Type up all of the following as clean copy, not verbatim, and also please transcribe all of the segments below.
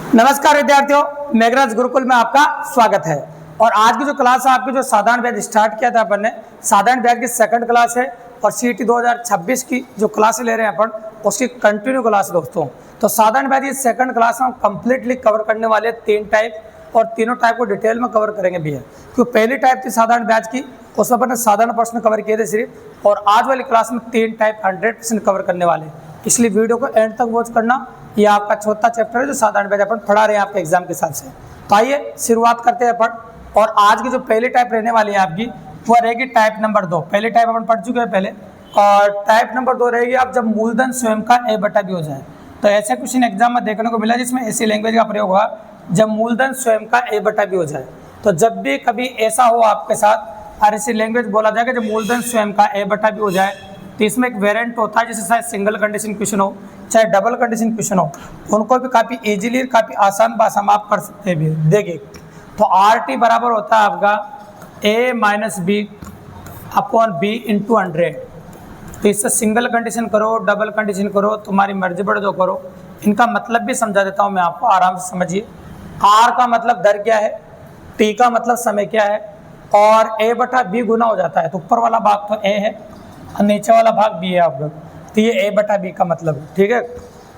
नमस्कार विद्यार्थियों, मेघराज गुरुकुल में आपका स्वागत है। और आज की जो क्लास है आपकी जो साधारण ब्याज स्टार्ट किया था अपन ने, साधारण ब्याज की सेकंड क्लास है और सीटी 2026 की जो क्लास ले रहे हैं अपन उसकी कंटिन्यू क्लास दोस्तों। तो साधारण ब्याज की सेकंड क्लास में हम कंप्लीटली कवर करने वाले 3 टाइप और तीनों टाइप को डिटेल में कवर करेंगे भी है। क्योंकि पहली टाइप थी साधारण ब्याज की, उसमें अपन ने साधारण प्रश्न कवर किए थे सिर्फ, और आज वाली क्लास में 3 टाइप 100% कवर करने वाले, इसलिए वीडियो को एंड तक वॉच करना। ये आपका चौथा चैप्टर है जो साधारण ब्याज अपन पढ़ा रहे हैं आपके एग्जाम के हिसाब से। तो आइए शुरुआत करते हैं अपन। और आज की जो पहली टाइप रहने वाली है आपकी वो रहेगी टाइप नंबर 2। पहली टाइप अपन पढ़ चुके हैं पहले, और टाइप नंबर 2 रहेगी आप जब मूलधन स्वयं का a/b हो जाए। तो ऐसे क्वेश्चन एग्जाम में देखने को मिला जिसमें ऐसी लैंग्वेज का प्रयोग हुआ जब मूलधन स्वयं का a/b हो जाए। तो जब भी कभी ऐसा हो आपके साथ और ऐसी लैंग्वेज बोला जाएगा जब मूलधन स्वयं का a/b हो जाए, तो इसमें एक वेरिएंट होता है जैसे शायद सिंगल कंडीशन क्वेश्चन हो चाहे डबल कंडीशन क्वेश्चन हो, उनको भी काफ़ी इजीली काफ़ी आसान भाषा में आप कर सकते हैं भी। देखिए तो RT बराबर होता है आपका a-b/b/100। तो इससे सिंगल कंडीशन करो डबल कंडीशन करो तुम्हारी मर्जी पर जो करो। इनका मतलब भी समझा देता हूँ मैं आपको, आराम से समझिए। R का मतलब दर क्या है, T का मतलब समय क्या है, और a/b गुना हो जाता है। तो ऊपर वाला भाग तो a है और नीचे वाला भाग b है आपका, तो ये a/b का मतलब है। ठीक है,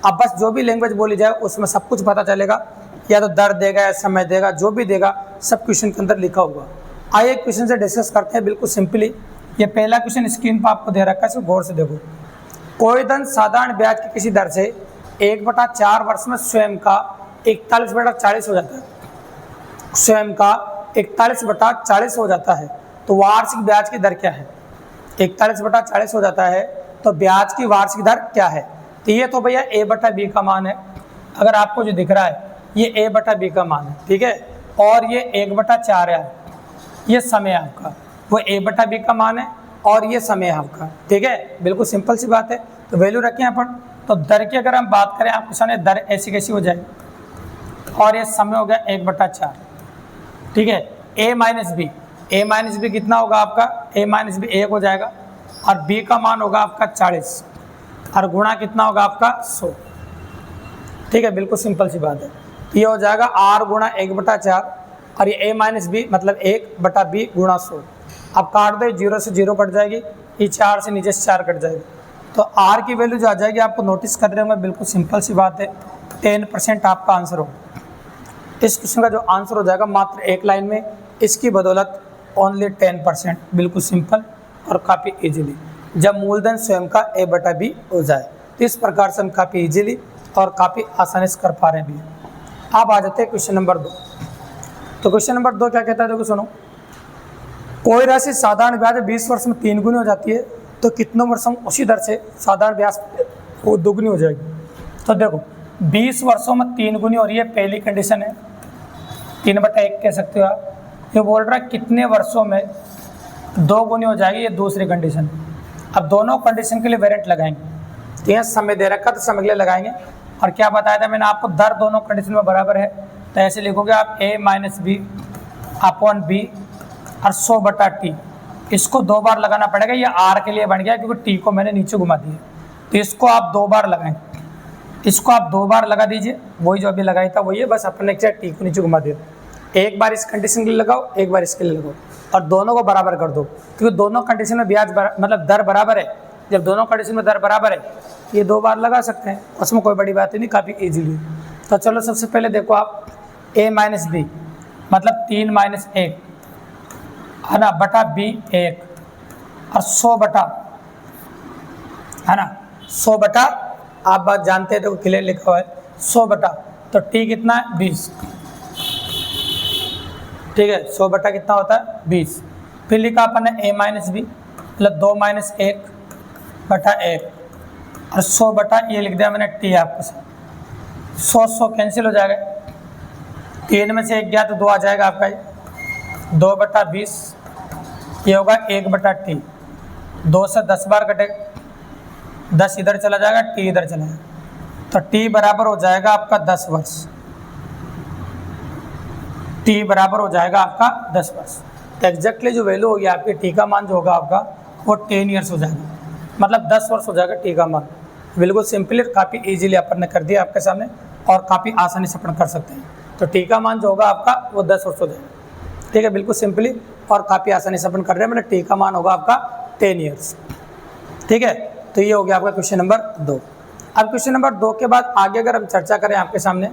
अब बस जो भी लैंग्वेज बोली जाए उसमें सब कुछ पता चलेगा, या तो दर देगा या समय देगा, जो भी देगा सब क्वेश्चन के अंदर लिखा होगा। आइए क्वेश्चन से डिस्कस करते हैं बिल्कुल सिंपली। ये पहला क्वेश्चन स्क्रीन पर आपको दे रखा है, इसको गौर से देखो। कोई धन साधारण ब्याज की किसी दर से 1/4 वर्ष में स्वयं का 41/40 हो जाता है, स्वयं का 41/40 हो जाता है। तो वार्षिक ब्याज की दर क्या है? 41/40 हो जाता है तो ब्याज की वार्षिक दर क्या है? तो ये तो भैया a/b का मान है। अगर आपको जो दिख रहा है ये a/b का मान है, ठीक है, और ये 1/4 है, ये समय आपका, वो a/b का मान है और ये समय है आपका। ठीक है, बिल्कुल सिंपल सी बात है। तो वैल्यू रखें अपन। तो दर की अगर हम बात करें आपके सामने दर ऐसी कैसी हो जाएगी, और ये समय हो गया 1/4। ठीक है, a-b कितना होगा आपका? a-b 1 हो जाएगा, और b का मान होगा आपका 40, और गुणा कितना होगा आपका 100। ठीक है, बिल्कुल सिंपल सी बात है। ये हो जाएगा r गुणा 1/4, और ये a-b मतलब 1/b गुणा 100। अब काट दो, 0 से 0 कट जाएगी, ये 4 से नीचे से 4 कट जाएगी। तो r की वैल्यू जो आ जाएगी आपको नोटिस कर रहे होंगे, बिल्कुल सिंपल सी बात है, 10% आपका आंसर होगा। इस क्वेश्चन का जो आंसर हो जाएगा मात्र एक लाइन में, इसकी बदौलत ओनली 10%। बिल्कुल सिंपल और काफ़ी इजीली, जब मूलधन स्वयं का a/b हो जाए। तो इस प्रकार से हम काफ़ी इजीली और काफ़ी आसानी से कर पा रहे हैं भी। अब आ जाते हैं क्वेश्चन नंबर 2। तो क्वेश्चन नंबर 2 क्या कहता है, देखो सुनो। कोई राशि साधारण ब्याज 20 वर्ष में 3 गुनी हो जाती है, तो कितनों वर्षों में उसी दर से साधारण ब्याज वो दुगनी हो जाएगी? तो देखो 20 वर्षों में 3 गुनी हो रही है, पहली कंडीशन है, 3/1 कह सकते हो आप। ये बोल रहा है कितने वर्षों में 2 गुनी हो जाएगी, ये दूसरी कंडीशन। अब दोनों कंडीशन के लिए वेरिएंट लगाएंगे। तो यहाँ समय दे रखा तो समय के लिए लगाएंगे, और क्या बताया था मैंने आपको, दर दोनों कंडीशन में बराबर है। तो ऐसे लिखोगे आप a-b/b और 100/t। इसको 2 बार लगाना पड़ेगा, ये r के लिए बन गया क्योंकि t को मैंने नीचे घुमा दिया। तो इसको आप 2 बार लगाएं, इसको आप 2 बार लगा दीजिए, वही जो अभी लगाया था वही है, बस अपने टी को नीचे घुमा दिया। एक बार इस कंडीशन के लिए लगाओ, एक बार इसके लिए लगाओ, और दोनों को बराबर कर दो, क्योंकि दोनों कंडीशन में ब्याज मतलब दर बराबर है। जब दोनों कंडीशन में दर बराबर है, ये 2 बार लगा सकते हैं, उसमें कोई बड़ी बात नहीं, काफ़ी इजीली। तो चलो सबसे पहले देखो आप, a-b मतलब 3 - 1 है ना, बटा b 1, और 100 है ना, 100 आप बात जानते हैं, तो क्लियर लिखा हुआ है 100 तो t कितना है 20। ठीक है, 100 कितना होता है 20। फिर लिखा अपन ने a-b मतलब 2 - 1/1, और 100 ये लिख दिया मैंने t आपके साथ। 100 कैंसिल हो जाएगा, 3 में से 1 गया तो 2 आ जाएगा आपका, ये 2/20, ये होगा 1/t। 2 से 10 बार कटेगा, 10 इधर चला जाएगा, t इधर चला जाएगा, तो t बराबर हो जाएगा आपका 10 वर्ष। t बराबर हो जाएगा आपका 10 वर्ष। तो एग्जैक्टली जो वैल्यू होगी आपकी t का मान जो होगा आपका वो 10 ईयर्स हो जाएगा, मतलब 10 वर्ष हो जाएगा t का मान। बिल्कुल सिंपली काफ़ी इजीली अपन ने कर दिया आपके सामने। और काफ़ी आसानी से अपन कर सकते हैं। तो टी का मान जो होगा आपका वो 10 वर्ष हो जाएगा, ठीक है, बिल्कुल सिंपली और काफ़ी आसानी से अपन कर रहे हैं, मतलब टी का मान होगा आपका 10 ईयर्स, ठीक है। तो ये हो गया आपका क्वेश्चन नंबर 2। अब क्वेश्चन नंबर 2 के बाद आगे अगर हम चर्चा करें आपके सामने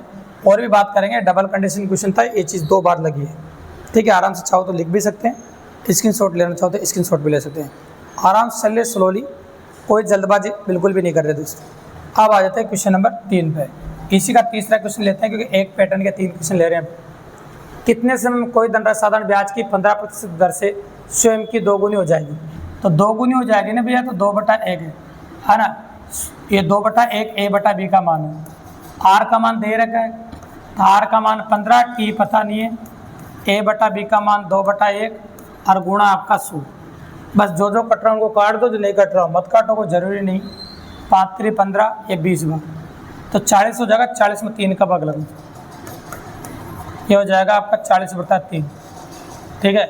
और भी बात करेंगे, डबल कंडीशन क्वेश्चन था, ये चीज़ 2 बार लगी है, ठीक है। आराम से चाहो तो लिख भी सकते हैं, स्क्रीनशॉट लेना चाहो तो स्क्रीनशॉट भी ले सकते हैं, आराम से चलिए स्लोली, कोई जल्दबाजी बिल्कुल भी नहीं कर रहे दोस्तों। अब आ जाते हैं क्वेश्चन नंबर 3 पे, इसी का तीसरा क्वेश्चन लेते हैं क्योंकि एक पैटर्न के 3 क्वेश्चन ले रहे हैं। कितने समय में कोई धनराशि साधारण ब्याज की 15% दर से स्वयं की 2 गुनी हो जाएगी? तो 2 गुनी हो जाएगी ना भैया, तो 2/1 है ना, ये 2/1 A/B का मान है। आर का मान दे रखा है, तो आर का मान 15, टी पता नहीं है, A/B का मान 2/1 और गुणा आपका 100। बस जो जो कट रहा हूँ उनको काट दो, जो नहीं कट रहा हूँ मत काटो, कोई ज़रूरी नहीं। 5 3 15, ये 20 बार, तो 40 हो जाएगा। 40 में 3 का भाग लगना, ये हो जाएगा आपका 40/3, ठीक है।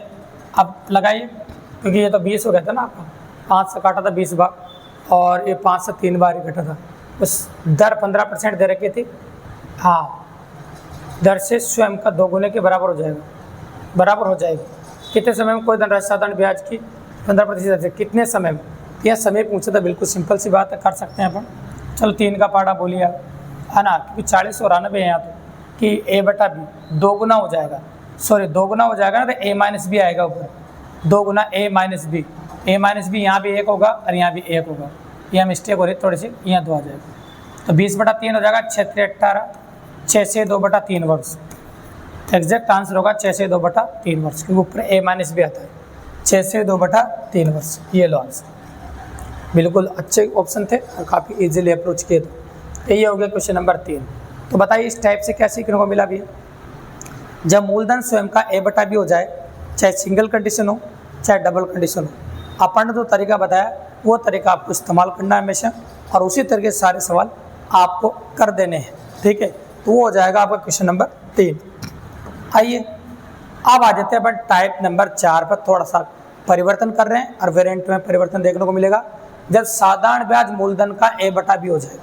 अब लगाइए, क्योंकि ये तो 20 हो गया था ना आपका, 5 से काटा था 20 बार और ये 5 से 3 बार ही कटा था। उस दर 15% दे रखी थी, हाँ, दर से स्वयं का 2 गुने के बराबर हो जाएगा, बराबर हो जाएगी। कितने समय में कोई धनराशि साधारण ब्याज की 15% से, कितने समय में, यह समय पूछा था, बिल्कुल सिंपल सी बात है, कर सकते हैं अपन। चलो 3 का पाड़ा बोलिए आप, है ना, क्योंकि 40 और 90 है यहाँ तो, कि A/B 2 गुना हो जाएगा, सॉरी 2 गुना हो जाएगा ना, तो A-B आएगा ऊपर, 2 गुना A-B, A-B यहाँ भी 1 होगा और यहाँ भी 1 होगा, यहाँ मिस्टेक हो रही थोड़ी सी, यहाँ 2 आ जाएगा, तो 20/3 हो जाएगा। 6 3 18, 6 से 2/3 वर्ष, एग्जैक्ट आंसर होगा 6 से 2/3 वर्ष, क्योंकि ऊपर A-B आता है। 6 से 2/3 वर्ष, ये लो आंसर, बिल्कुल अच्छे ऑप्शन थे और काफ़ी इजीली अप्रोच किए थे। ये हो गया क्वेश्चन नंबर 3। तो बताइए इस टाइप से क्या सीखने को मिला भी? जब मूलधन स्वयं का A/B हो जाए, चाहे सिंगल कंडीशन हो चाहे डबल कंडीशन हो, अपन ने जो तरीका बताया वो तरीका आपको इस्तेमाल करना है हमेशा, और उसी तरीके से सारे सवाल आपको कर देने हैं, ठीक है। तो वो हो जाएगा आपका क्वेश्चन नंबर 3। आइए अब आ जाते हैं अपन टाइप नंबर 4 पर, थोड़ा सा परिवर्तन कर रहे हैं और वेरिएंट में परिवर्तन देखने को मिलेगा। जब साधारण ब्याज मूलधन का A/B हो जाए,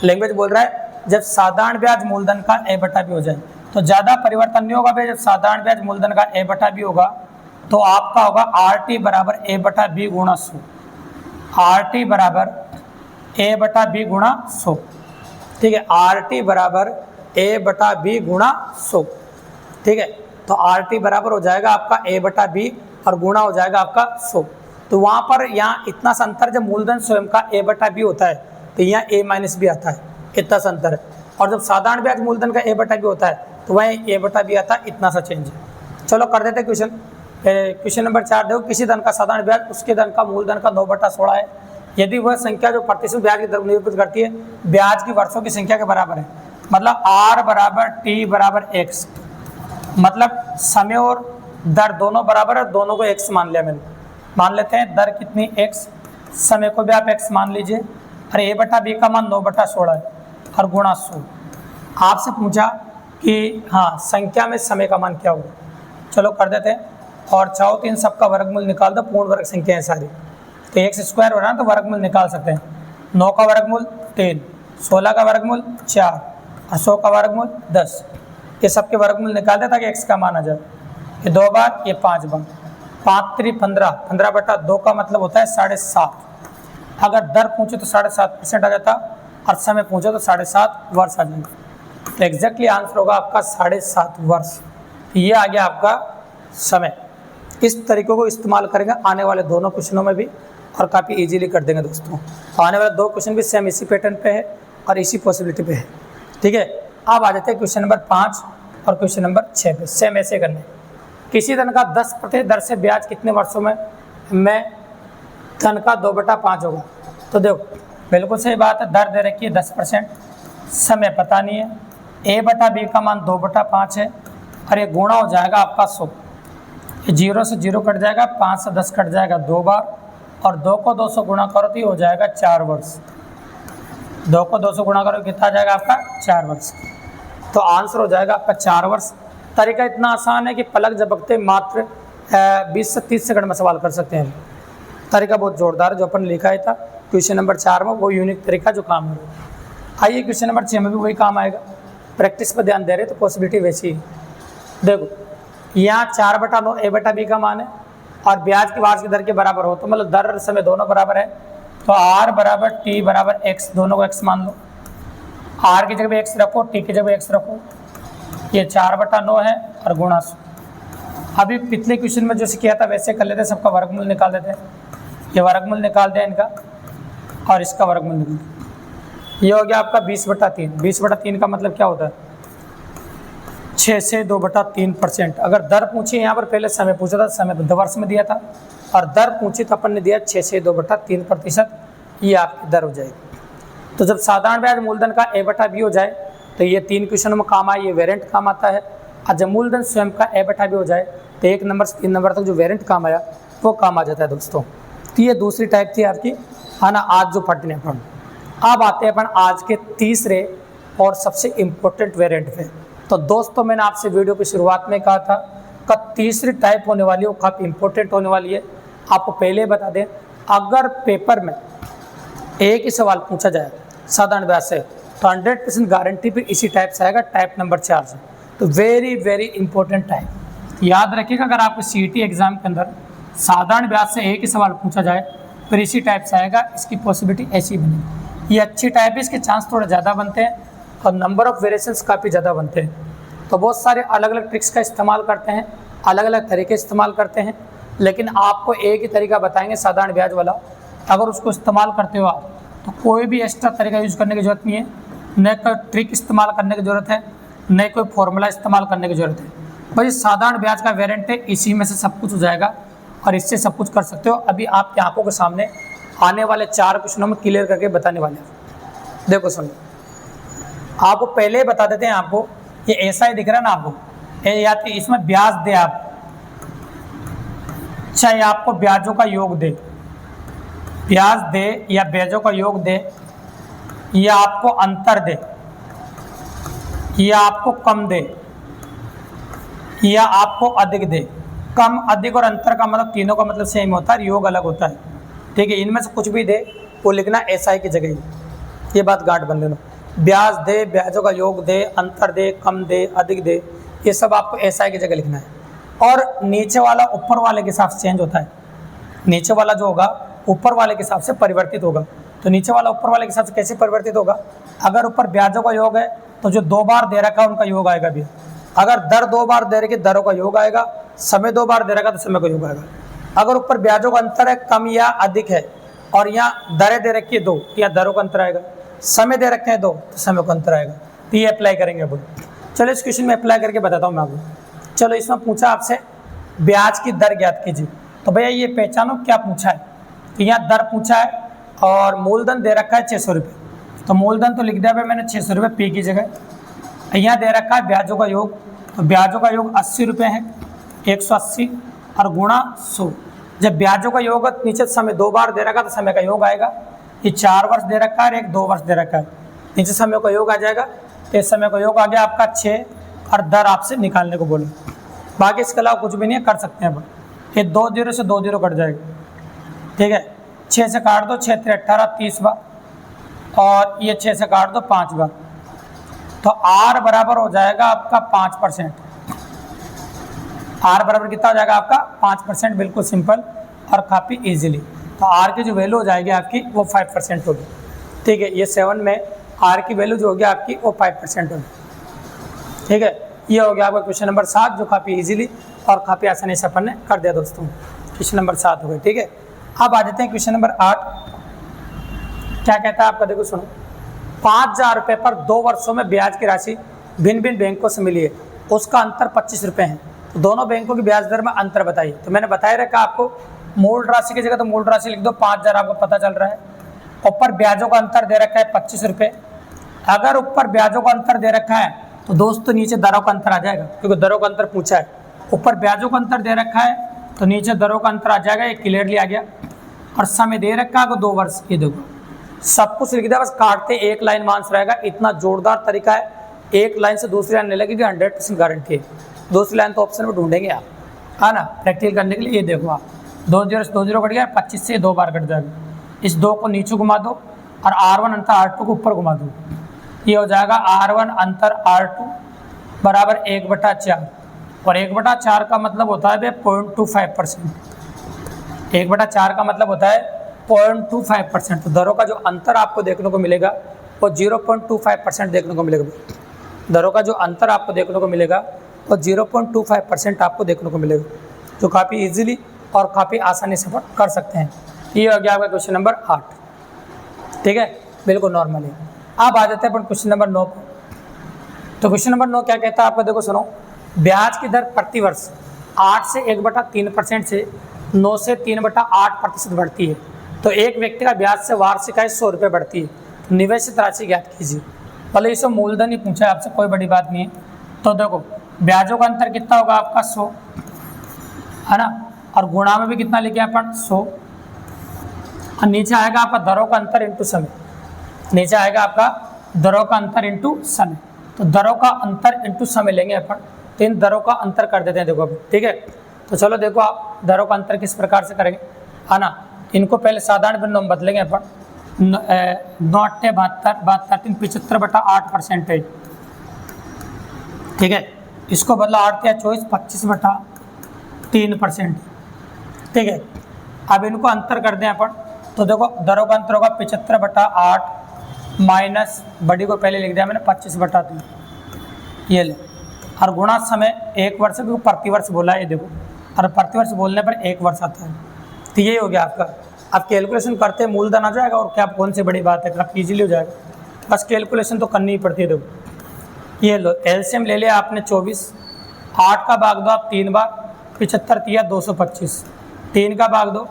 लैंग्वेज बोल रहा है जब साधारण ब्याज मूलधन का A/B हो जाए, तो ज़्यादा परिवर्तन नहीं होगा भाई। जब साधारण ब्याज मूलधन का A/B होगा तो आपका होगा RT बराबर A/B गुणा 100, RT बराबर A/B गुणा 100, ठीक है। RT बराबर A/B गुणा 100, ठीक है। तो RT बराबर हो जाएगा आपका A/B और गुणा हो जाएगा आपका 100। तो वहाँ पर यहाँ इतना सा अंतर, जब मूलधन स्वयं का A/B होता है तो यहाँ A-B आता है, इतना सा अंतर है। और जब साधारण ब्याज मूलधन का A/B होता है तो वहीं A/B आता है, इतना सा चेंज है। चलो कर देते क्वेश्चन। क्वेश्चन नंबर 4 देखो, किसी धन का साधारण ब्याज उसके धन का मूलधन का 9/16 है, यदि वह संख्या जो प्रतिशत ब्याज की दर निरूपित करती है ब्याज की वर्षों की संख्या के बराबर है, मतलब R बराबर T बराबर X, मतलब समय और दर दोनों बराबर है, दोनों को X मान लिया मैंने। मान लेते हैं दर कितनी X, समय को भी आप X मान लीजिए, और A/B का मान 9/16 है और गुणा 100। आपसे पूछा कि हाँ संख्या में समय का मान क्या होगा, चलो कर देते हैं। और चाहो तो इन सबका वर्गमूल निकाल दो, पूर्ण वर्ग संख्या है सारी, तो x² हो रहा है तो वर्गमूल निकाल सकते हैं। 9 का वर्गमूल 3, 16 का वर्गमूल 4 और 100 का वर्गमूल 10, ये सबके वर्गमूल निकाल दे ताकि x का मान आ जाए। ये 2 बार, ये 5 बार, 5 3 15, 15/2 का मतलब होता है 7.5। अगर दर पूछे तो 7.5% आ जाता, और समय पूछे तो 7.5 वर्ष आ जाएगा। तो एग्जैक्टली आंसर होगा आपका 7.5 वर्ष। ये आ गया आपका समय। इस तरीकों को इस्तेमाल करेंगे आने वाले दोनों क्वेश्चनों में भी, और काफ़ी इजीली कर देंगे दोस्तों। तो आने वाले 2 क्वेश्चन भी सेम इसी पैटर्न पे है और इसी पॉसिबिलिटी पे है, ठीक है। अब आ जाते हैं क्वेश्चन नंबर 5 और क्वेश्चन नंबर 6 पे, सेम ऐसे करने। किसी धन का 10% दर से ब्याज कितने वर्षों में धन का 2/5 होगा? तो देखो बिल्कुल सही बात है, दर दे रखी है 10%, समय पता नहीं है, A/B का मान 2/5 है, और ये गुणा हो जाएगा आपका 100। 0 से 0 कट जाएगा, 5 से 10 कट जाएगा 2 बार, और 2 को 2 से गुणा करो तो ये हो जाएगा 4 वर्ष। 2 को 2 से गुणा करो कितना आ जाएगा आपका 4 वर्ष। तो आंसर हो जाएगा आपका 4 वर्ष। तरीका इतना आसान है कि पलक झपकते मात्र 20 से 30 सेकंड में सवाल कर सकते हैं। तरीका बहुत जोरदार है, जो अपन लिखा था क्वेश्चन नंबर 4 में, वो यूनिक तरीका जो काम है। आइए क्वेश्चन नंबर 6 में भी वही काम आएगा। प्रैक्टिस पर ध्यान दे रहे तो पॉसिबिलिटी वैसी ही। देखो यहाँ 4/9 A/B का मान है और ब्याज की वार्षिक दर के बराबर हो, तो मतलब दर समय दोनों बराबर है, तो R बराबर T बराबर X, दोनों को X मान लो। R की जगह पे X रखो, T की जगह पे X रखो, ये 4/9 है और गुणा 100। अभी पिछले क्वेश्चन में जैसे किया था वैसे कर लेते, सबका वर्गमूल निकाल देते हैं। ये वर्गमूल निकाल दिया इनका और इसका वर्गमूल निकाल दिया। ये हो गया आपका 20/3। 20/3 का मतलब क्या होता है? 6 से 2/3%। अगर दर पूछी यहाँ पर, पहले समय पूछा था, समय तो वर्ष में दिया था, और दर पूछी तो अपन ने दिया 6 से 2/3%, ये आपकी दर हो जाएगी। तो जब साधारण ब्याज मूलधन का A/B हो जाए तो ये 3 क्वेश्चनों में काम आए, ये वेरिएंट काम आता है। और जब मूलधन स्वयं का A/B हो जाए तो 1 नंबर से 3 नंबर तक जो वेरिएंट काम आया वो काम आ जाता है दोस्तों। तो ये दूसरी टाइप थी आपकी, है ना, आज जो पढ़ने अपन। अब आते हैं अपन आज के तीसरे और सबसे इम्पोर्टेंट वेरिएंट पे। तो दोस्तों मैंने आपसे वीडियो की शुरुआत में कहा था कि तीसरी टाइप होने वाली है वो काफ़ी इंपॉर्टेंट होने वाली है। आपको पहले बता दें, अगर पेपर में एक ही सवाल पूछा जाए साधारण ब्याज से तो 100% गारंटी पे इसी टाइप से आएगा, टाइप नंबर 4 से। तो वेरी वेरी इंपॉर्टेंट टाइप याद रखिएगा। अगर आपको CET एग्जाम के अंदर साधारण ब्याज से एक ही सवाल पूछा जाए फिर इसी टाइप से आएगा, इसकी पॉसिबिलिटी ऐसी बनेगी। ये अच्छी टाइप है, इसके चांस थोड़े ज़्यादा बनते हैं और नंबर ऑफ वेरिएशंस काफ़ी ज़्यादा बनते हैं। तो बहुत सारे अलग अलग ट्रिक्स का इस्तेमाल करते हैं, अलग अलग तरीके इस्तेमाल करते हैं, लेकिन आपको एक ही तरीका बताएंगे साधारण ब्याज वाला। अगर उसको इस्तेमाल करते हो आप तो कोई भी एक्स्ट्रा तरीका यूज़ करने की ज़रूरत नहीं है, न कोई ट्रिक इस्तेमाल करने की ज़रूरत है, न कोई फॉर्मूला इस्तेमाल करने की ज़रूरत है। भाई साधारण ब्याज का वेरिएंट है, इसी में से सब कुछ हो जाएगा और इससे सब कुछ कर सकते हो। अभी आपकी आंखों के सामने आने वाले 4 क्वेश्चनों में क्लियर करके बताने वाले हैं। देखो सुनो, आपको पहले ही बता देते हैं, आपको ये ऐसा ही दिख रहा है ना आपको, या तो इसमें ब्याज दे आप, चाहे आपको ब्याजों का योग दे, ब्याज दे या ब्याजों का योग दे, या आपको अंतर दे, या आपको कम दे, या आपको अधिक दे। कम, अधिक और अंतर का मतलब तीनों का मतलब सेम होता है, योग अलग होता है, ठीक है। इनमें से कुछ भी दे वो लिखना SI की जगह ही, ये बात गांठ बन लेना। ब्याज दे, ब्याजों का योग दे, अंतर दे, कम दे, अधिक दे, ये सब आपको SI की जगह लिखना है। और नीचे वाला ऊपर वाले के हिसाब से चेंज होता है, नीचे वाला जो होगा ऊपर वाले के हिसाब से परिवर्तित होगा। तो नीचे वाला ऊपर वाले के हिसाब से कैसे परिवर्तित होगा? अगर ऊपर ब्याजों का योग है तो जो 2 बार दे रखा है उनका योग आएगा भी। अगर दर 2 बार दे रखी, दरों का योग आएगा। समय 2 बार दे रखा तो समय का योग आएगा। अगर ऊपर ब्याजों का अंतर है, कम या अधिक है, और यहाँ दरें दे रखी है 2, या दरों का अंतर आएगा। समय दे रखे हैं 2 तो समय का अंतर आएगा। तो ये अप्लाई करेंगे अब। चलो इस क्वेश्चन में अप्लाई करके बताता हूँ मैं आपको। चलो इसमें पूछा आपसे ब्याज की दर ज्ञात कीजिए, तो भैया ये पहचानो क्या पूछा है। तो यहाँ दर पूछा है और मूलधन दे रखा है 600 रुपये, तो मूलधन तो लिख दिया भाई मैंने 600 रुपये P की जगह। यहाँ दे रखा है ब्याजों का योग, तो ब्याजों का योग 80 रुपये है, 180 और गुणा 100। जब ब्याजों का योग नीचे समय 2 बार दे रखा तो समय का योग आएगा। ये 4 वर्ष दे रखा है और 2 वर्ष दे रखा है, नीचे समय का योग आ जाएगा। तो इस समय का योग आ गया आपका 6 और दर आपसे निकालने को बोले। बाकी इसके अलावा कुछ भी नहीं है, कर सकते हैं अपन। ये 2 0 से 2 0 कट जाएगा, ठीक है। 6 से काट दो, 6 3 18 30 बार, और ये 6 से काट दो 5 बार। तो R बराबर हो जाएगा आपका 5%। R बराबर कितना हो जाएगा आपका 5%, बिल्कुल सिंपल और काफ़ी इजीली। तो R की जो वैल्यू हो जाएगी आपकी वो 5% होगी, ठीक है। ये 7 में R की वैल्यू जो होगी आपकी वो 5% होगी, ठीक है। ये हो गया आपका क्वेश्चन नंबर 7, जो काफ़ी इजीली और काफ़ी आसानी से अपन ने कर दिया दोस्तों। क्वेश्चन नंबर 7 हो गया, ठीक है। अब आ जाते हैं क्वेश्चन नंबर 8। क्या कहता है आपका, देखो सुनो। 5000 रुपये पर 2 वर्षों में ब्याज की राशि भिन्न भिन्न बैंकों से मिली है, उसका अंतर 25 रुपये है। तो दोनों बैंकों की ब्याज दर में अंतर बताइए। तो मैंने बताया रखा आपको, मूल राशि की जगह तो मूल राशि लिख दो, 5000 आपको पता चल रहा है। ऊपर ब्याजों का अंतर दे रखा है 25 रुपये। अगर ऊपर ब्याजों का अंतर दे रखा है तो दोस्तों नीचे दरों का अंतर आ जाएगा, क्योंकि दरों का अंतर पूछा है। ऊपर ब्याजों का अंतर दे रखा है तो नीचे दरों का अंतर आ जाएगा, ये क्लियरली आ गया। और समय दे रखा है 2 वर्ष, ये देखो सब कुछ लिख दिया, बस काटते एक लाइन में आंसर आएगा। इतना जोरदार तरीका है, एक लाइन से दूसरी लाइन नहीं लगेगी, 100% गारंटी है। दूसरी लाइन तो ऑप्शन में ढूंढेंगे आप, है ना, प्रैक्टिकल करने के लिए। ये देखो आप 2 0 से 2 0 कट गया, 25 से 2 बार कट जाएगा। इस 2 को नीचे घुमा दो और R1 अंतर R2 को ऊपर घुमा दो, ये हो जाएगा R1 अंतर R2 बराबर 1/4 और 1/4 का मतलब होता है 0.25%। 1/4 का मतलब होता है 0.25%। तो दरों का जो अंतर आपको देखने को मिलेगा वो 0.25% देखने को मिलेगा। दरों का जो अंतर आपको देखने को मिलेगा वो 0.25% आपको देखने को मिलेगा, जो काफ़ी इजीली और काफ़ी आसानी से कर सकते हैं। ये हो गया आपका क्वेश्चन नंबर 8। ठीक है, बिल्कुल नॉर्मल है। अब आ जाते हैं अपन क्वेश्चन नंबर 9 पर। तो क्वेश्चन नंबर 9 क्या कहता है आपको, देखो सुनो। ब्याज की दर प्रतिवर्ष 8 से 1/3% से 9 से 3/8% बढ़ती है। तो एक व्यक्ति का ब्याज से वार्षिक आय 100 रुपये बढ़ती है। तो निवेशित राशि ज्ञात कीजिए। भले इसे मूलधन ही पूछा है आपसे, कोई बड़ी बात नहीं है। तो देखो ब्याजों का अंतर कितना होगा आपका 100 है ना, और गुणा में भी कितना लिखे अपन 100, और नीचे आएगा आपका दरों का अंतर इंटू समय। नीचे आएगा आपका दरों का अंतर इंटू समय। तो दरों का अंतर इंटू समय लेंगे अपन, तो इन दरों का अंतर कर देते हैं देखो अभी। ठीक है, तो चलो देखो आप दरों का अंतर किस प्रकार से करेंगे है ना। इनको पहले साधारण बिंदु में बदलेंगे अपन। 9 × 72 75/8%। ठीक है, इसको बदला 8 × 24 25/3%। ठीक है, अब इनको अंतर कर दें अपन। तो देखो दरों का अंतर होगा 75/8 माइनस बड़ी को पहले लिख दिया मैंने 25/3, ये ले, और गुणा समय 1 वर्ष, क्योंकि प्रतिवर्ष बोला है ये देखो, और प्रतिवर्ष बोलने पर 1 वर्ष आता है। तो ये हो गया आपका। अब कैलकुलेशन करते हैं मूलधन आ जाएगा, और क्या कौन सी बड़ी बात है, काफ़ी ईजिली हो जाएगा। बस कैलकुलेशन तो करनी ही पड़ती है। देखो ये लो, एलसीएम ले लिया आपने 24, 8 का भाग दो आप 3 बार, 75 × 225, 3 का भाग दो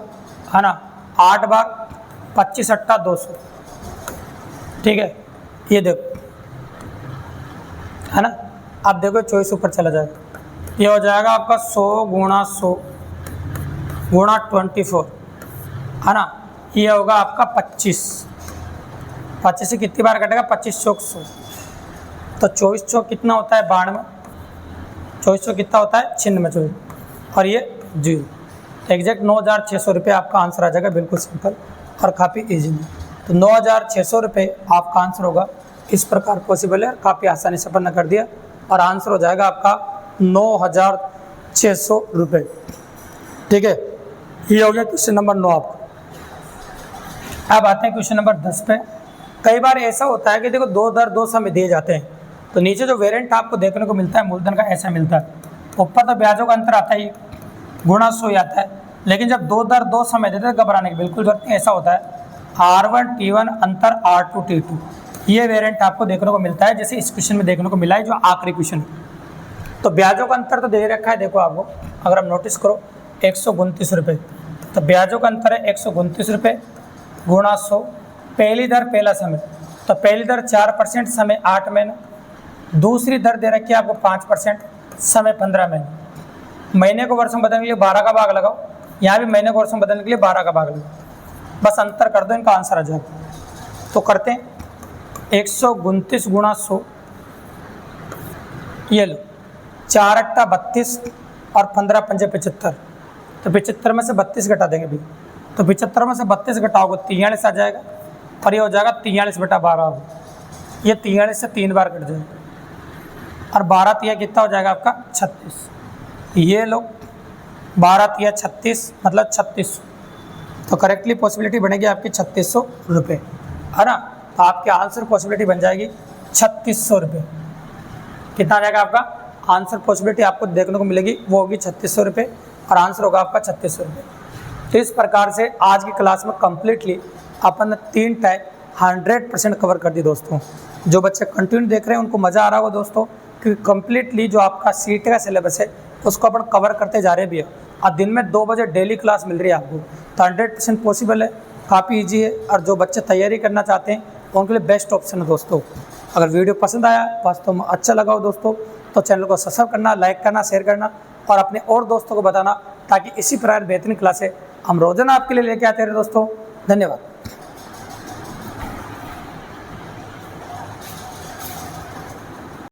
है ना, 8 बार 25/8 200। ठीक है, ये देखो है ना। अब देखो 24 ऊपर चला जाएगा, ये हो जाएगा आपका 100 × 100 × 24 है ना। ये होगा आपका 25 से कितनी बार कटेगा, 25 चौक 100, तो 24 चौक कितना होता है 92, 24 चौक कितना होता है 96, और ये 0। एग्जैक्ट 9,600 रुपये आपका आंसर आ जाएगा। बिल्कुल सिंपल और काफ़ी ईजी। तो 9,600 रुपये आपका आंसर होगा। इस प्रकार पॉसिबल है, काफ़ी आसानी से अपन ने कर दिया, और आंसर हो जाएगा आपका 9,600 रुपये। ठीक है, ये हो गया क्वेश्चन नंबर 9 आपका। अब आते हैं क्वेश्चन नंबर 10 पे। कई बार ऐसा होता है कि देखो 2 दर 2 समय दिए जाते हैं, तो नीचे जो वेरिएंट आपको देखने को मिलता है मूलधन का ऐसा मिलता है। ऊपर तो ब्याजों का अंतर आता ही, गुणा 100 आता है, लेकिन जब 2 दर 2 समय देते हैं घबराने की बिल्कुल जरूरत नहीं। ऐसा होता है R1 T1 अंतर R2 T2, ये वेरिएंट आपको देखने को मिलता है, जैसे इस क्वेश्चन में देखने को मिला है जो आखिरी क्वेश्चन है। तो ब्याजों का अंतर तो दे रखा है, देखो आपको अगर आप नोटिस करो 129 रुपये। तो ब्याजों का अंतर है 129 रुपये गुणा 100। पहली दर पहला समय, तो पहली दर 4% समय 8 महीने, दूसरी दर दे रखी है आपको 5% समय 15 महीने। महीने को वर्ष में बदलने के लिए 12 का भाग लगाओ, यहाँ भी महीने को वर्ष में बदलने के लिए 12 का भाग लगाओ, बस अंतर कर दो, इनका आंसर आ जाएगा। तो करते हैं 129 गुणा 100, ये लो 4 × 8 32 और 15 × 5 75। तो 75 में से 32 घटा देंगे भी, तो 75 में से 32 घटाओगे 43 आ जाएगा, और ये हो जाएगा 43/12। ये 43 से 3 बार कट जाएगा, और 12 तिया कितना हो जाएगा आपका 36। ये लो 12 तिया 36 मतलब 3600। तो करेक्टली पॉसिबिलिटी बनेगी आपकी 3600 रुपये है ना। तो आपके आंसर पॉसिबिलिटी बन जाएगी 3600 रुपये। कितना आ जाएगा आपका आंसर पॉसिबिलिटी आपको देखने को मिलेगी, वो होगी 3600 रुपये, और आंसर होगा आपका 3600 रुपये। तो इस प्रकार से आज की क्लास में कम्प्लीटली अपन ने 3 टाइप 100% कवर कर दी दोस्तों। जो बच्चे कंटिन्यू देख रहे हैं उनको मज़ा आ रहा होगा दोस्तों, क्योंकि कम्प्लीटली जो आपका सीट का सिलेबस है उसको अपन कवर करते जा रहे भी है, और दिन में 2 बजे डेली क्लास मिल रही है आपको। तो 100% पॉसिबल है, काफ़ी ईजी है, और जो बच्चे तैयारी करना चाहते हैं उनके लिए बेस्ट ऑप्शन है दोस्तों। अगर वीडियो पसंद आया, वास्तव में अच्छा लगा हो दोस्तों, तो चैनल को सब्सक्राइब करना, लाइक करना, शेयर करना, और अपने और दोस्तों को बताना, ताकि इसी प्रकार बेहतरीन क्लासें हम रोजाना आपके लिए लेके आते रहे दोस्तों। धन्यवाद।